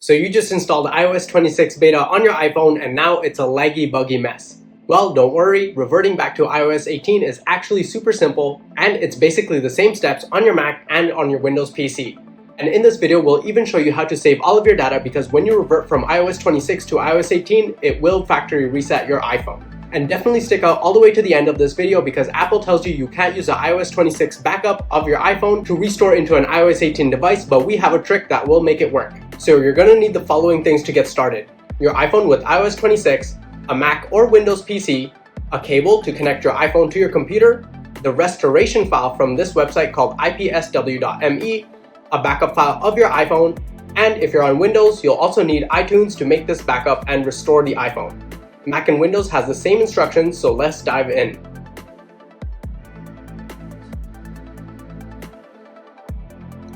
So you just installed iOS 26 beta on your iPhone and now it's a laggy, buggy mess. Well, don't worry, reverting back to iOS 18 is actually super simple and it's basically the same steps on your Mac and on your Windows PC. And in this video, we'll even show you how to save all of your data because when you revert from iOS 26 to iOS 18, it will factory reset your iPhone. And definitely stick out all the way to the end of this video because Apple tells you you can't use the iOS 26 backup of your iPhone to restore into an iOS 18 device, but we have a trick that will make it work. So you're going to need the following things to get started: your iPhone with iOS 26, a Mac or Windows PC, a cable to connect your iPhone to your computer, the restoration file from this website called IPSW.me, a backup file of your iPhone, and if you're on Windows, you'll also need iTunes to make this backup and restore the iPhone. Mac and Windows has the same instructions, so let's dive in.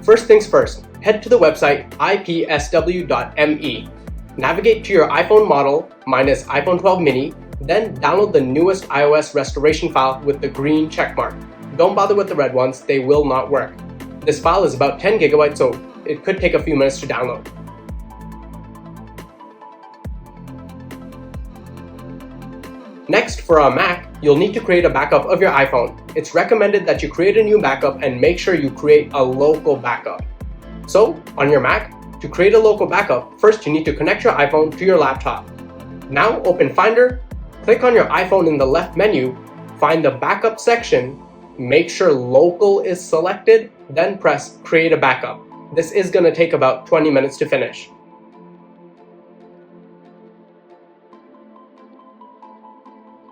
First things first, head to the website IPSW.me. Navigate to your iPhone model, mine is iPhone 12 mini, then download the newest iOS restoration file with the green checkmark. Don't bother with the red ones, they will not work. This file is about 10 gigabytes, so it could take a few minutes to download. Next, for a Mac, you'll need to create a backup of your iPhone. It's recommended that you create a new backup and make sure you create a local backup. So, on your Mac, to create a local backup, first you need to connect your iPhone to your laptop. Now open Finder, click on your iPhone in the left menu, find the backup section, make sure local is selected, then press create a backup. This is going to take about 20 minutes to finish.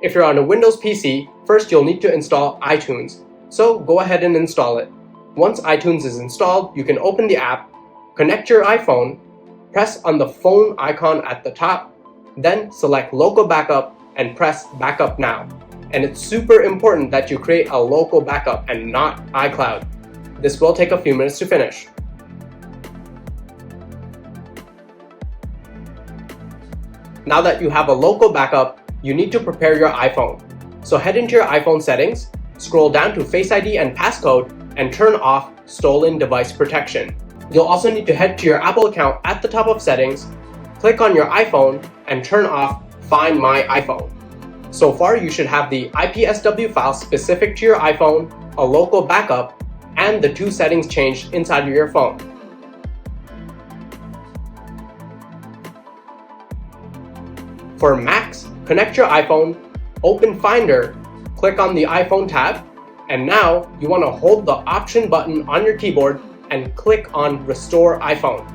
If you're on a Windows PC, first you'll need to install iTunes. So go ahead and install it. Once iTunes is installed, you can open the app, connect your iPhone, press on the phone icon at the top, then select local backup and press backup now. And it's super important that you create a local backup and not iCloud. This will take a few minutes to finish. Now that you have a local backup, you need to prepare your iPhone. So head into your iPhone settings, scroll down to Face ID and passcode, and turn off stolen device protection. You'll also need to head to your Apple account at the top of settings, click on your iPhone, and turn off Find My iPhone. So far, you should have the IPSW file specific to your iPhone, a local backup, and the two settings changed inside of your phone. For Macs, connect your iPhone, open Finder, click on the iPhone tab, and now you want to hold the Option button on your keyboard and click on Restore iPhone.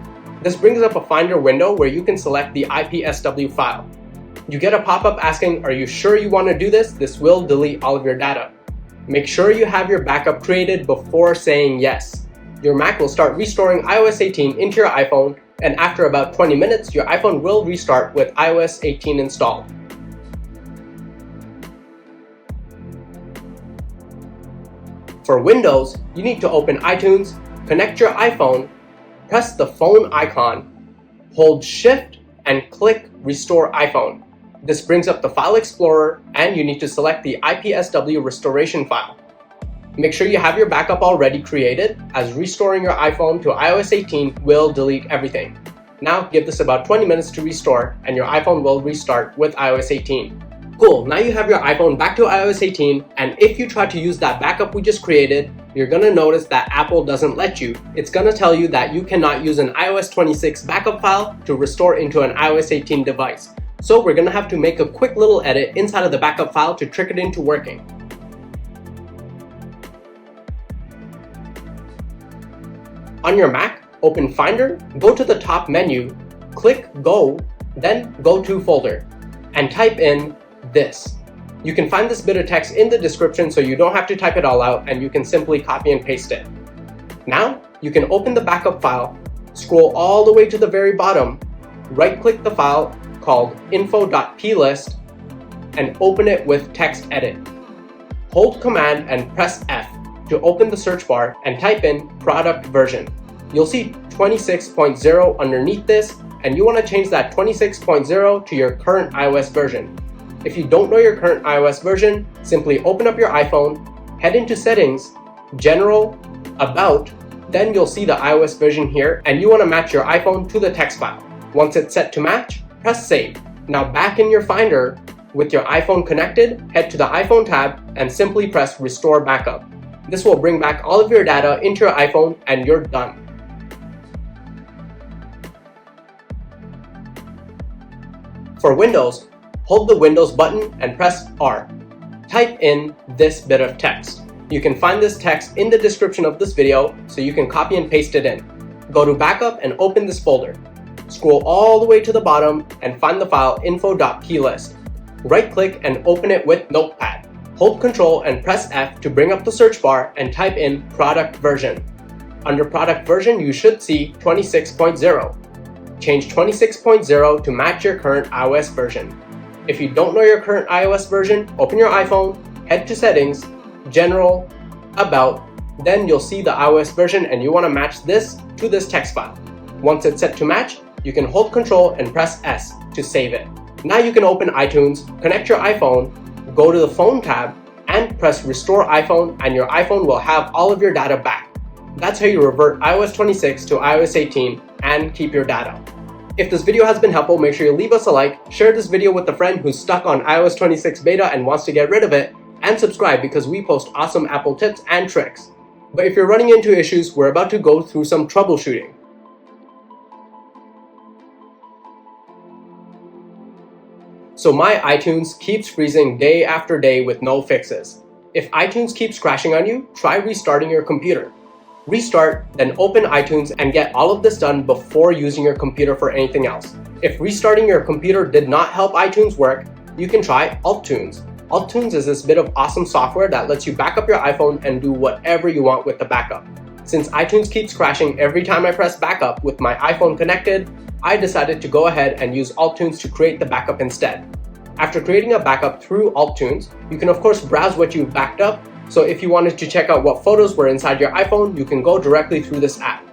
This brings up a Finder window where you can select the IPSW file. You get a pop-up asking, are you sure you want to do this? This will delete all of your data. Make sure you have your backup created before saying yes. Your Mac will start restoring iOS 18 into your iPhone, and after about 20 minutes, your iPhone will restart with iOS 18 installed. For Windows, you need to open iTunes, connect your iPhone, press the phone icon, hold Shift, and click Restore iPhone. This brings up the File Explorer, and you need to select the IPSW restoration file. Make sure you have your backup already created, as restoring your iPhone to iOS 18 will delete everything. Now give this about 20 minutes to restore, and your iPhone will restart with iOS 18. Cool, now you have your iPhone back to iOS 18, and if you try to use that backup we just created, you're going to notice that Apple doesn't let you. It's going to tell you that you cannot use an iOS 26 backup file to restore into an iOS 18 device. So we're going to have to make a quick little edit inside of the backup file to trick it into working. On your Mac, open Finder, go to the top menu, click Go, then Go To Folder, and type in this. You can find this bit of text in the description so you don't have to type it all out and you can simply copy and paste it. Now, you can open the backup file, scroll all the way to the very bottom, right-click the file called info.plist, and open it with text edit. Hold Command and press F to open the search bar and type in product version. You'll see 26.0 underneath this, and you want to change that 26.0 to your current iOS version. If you don't know your current iOS version, simply open up your iPhone, head into Settings, General, About, then you'll see the iOS version here, and you want to match your iPhone to the text file. Once it's set to match, press save. Now back in your Finder, with your iPhone connected, head to the iPhone tab and simply press Restore Backup. This will bring back all of your data into your iPhone and you're done. For Windows, hold the Windows button and press R. Type in this bit of text. You can find this text in the description of this video, so you can copy and paste it in. Go to Backup and open this folder. Scroll all the way to the bottom and find the file info.plist. Right-click and open it with Notepad. Hold Ctrl and press F to bring up the search bar and type in product version. Under product version, you should see 26.0. Change 26.0 to match your current iOS version. If you don't know your current iOS version, open your iPhone, head to Settings, General, About, then you'll see the iOS version and you want to match this to this text file. Once it's set to match, you can hold Ctrl and press S to save it. Now you can open iTunes, connect your iPhone, go to the Phone tab, and press Restore iPhone, and your iPhone will have all of your data back. That's how you revert iOS 26 to iOS 18 and keep your data. If this video has been helpful, make sure you leave us a like, share this video with a friend who's stuck on iOS 26 beta and wants to get rid of it, and subscribe because we post awesome Apple tips and tricks. But if you're running into issues, we're about to go through some troubleshooting. So my iTunes keeps freezing day after day with no fixes. If iTunes keeps crashing on you, try restarting your computer. Restart, then open iTunes and get all of this done before using your computer for anything else. If restarting your computer did not help iTunes work, you can try AltTunes. AltTunes is this bit of awesome software that lets you back up your iPhone and do whatever you want with the backup. Since iTunes keeps crashing every time I press backup with my iPhone connected, I decided to go ahead and use AltTunes to create the backup instead. After creating a backup through AltTunes, you can of course browse what you've backed up, so if you wanted to check out what photos were inside your iPhone, you can go directly through this app.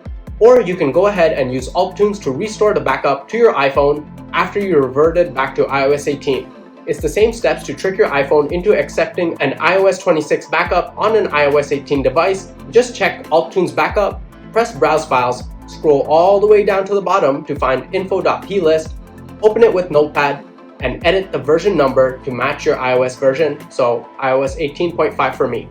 Or you can go ahead and use AltTunes to restore the backup to your iPhone after you reverted back to iOS 18. It's the same steps to trick your iPhone into accepting an iOS 26 backup on an iOS 18 device. Just check AltTunes Backup, press Browse Files, scroll all the way down to the bottom to find info.plist, open it with Notepad, and edit the version number to match your iOS version, so iOS 18.5 for me.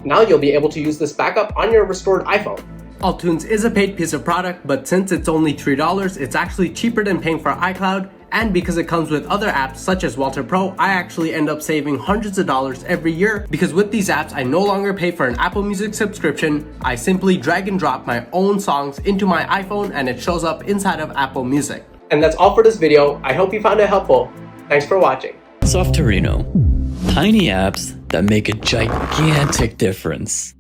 Now you'll be able to use this backup on your restored iPhone. AltTunes is a paid piece of product, but since it's only $3, it's actually cheaper than paying for iCloud, and because it comes with other apps such as Walter Pro, I actually end up saving hundreds of dollars every year, because with these apps I no longer pay for an Apple Music subscription. I simply drag and drop my own songs into my iPhone and it shows up inside of Apple Music. And that's all for this video. I hope you found it helpful. Thanks for watching. Softorino. Tiny apps that make a gigantic difference.